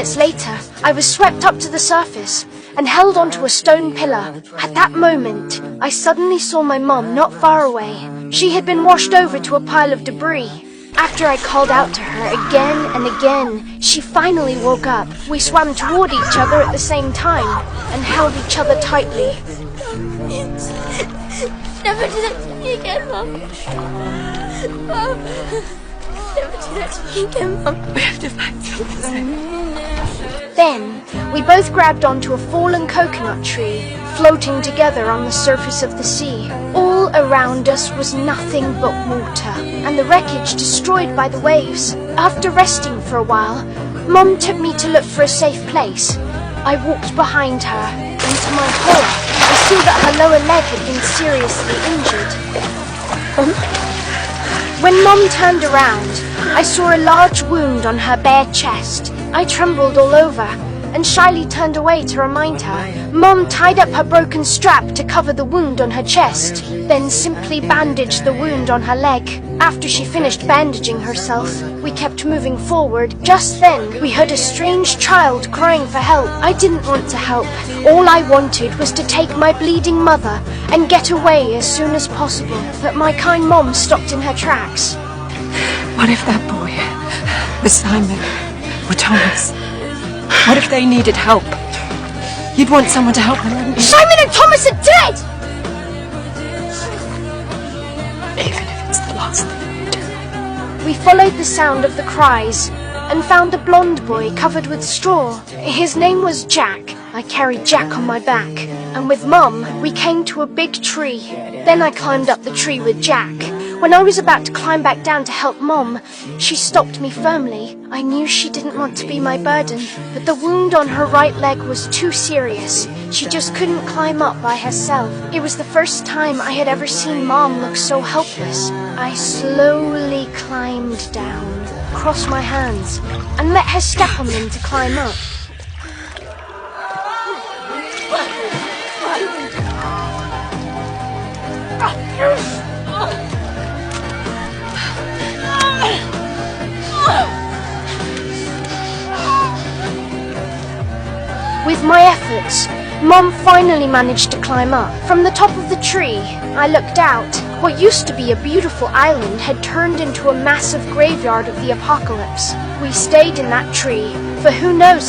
minutes later, I was swept up to the surface and held onto a stone pillar. At that moment, I suddenly saw my mom not far away. She had been washed over to a pile of debris. After I called out to her again and again, she finally woke up. We swam toward each other at the same time and held each other tightly. Never do that to me again, Mom. Mom. Never do that to me again, Mom. We have to find something. Then, we both grabbed onto a fallen coconut tree, floating together on the surface of the sea. All around us was nothing but water, and the wreckage destroyed by the waves. After resting for a while, Mom took me to look for a safe place. I walked behind her, and to my horror, I saw that her lower leg had been seriously injured. When Mom turned around, I saw a large wound on her bare chest. I trembled all over and shyly turned away to remind her. Mom tied up her broken strap to cover the wound on her chest, then simply bandaged the wound on her leg. After she finished bandaging herself, we kept moving forward. Just then, we heard a strange child crying for help. I didn't want to help. All I wanted was to take my bleeding mother and get away as soon as possible. But my kind Mom stopped in her tracks. What if that boy was Simon or Thomas? What if they needed help? You'd want someone to help them, wouldn't you? Simon and Thomas are dead! Even if it's the last thing you do. We followed the sound of the cries and found a blonde boy covered with straw. His name was Jack. I carried Jack on my back, and with Mum, we came to a big tree. Then I climbed up the tree with Jack. When I was about to climb back down to help Mom, she stopped me firmly. I knew she didn't want to be my burden, but the wound on her right leg was too serious. She just couldn't climb up by herself. It was the first time I had ever seen Mom look so helpless. I slowly climbed down, crossed my hands, and let her step on them to climb up. With my efforts, Mom finally managed to climb up. From the top of the tree, I looked out. What used to be a beautiful island had turned into a massive graveyard of the apocalypse. We stayed in that tree for who knows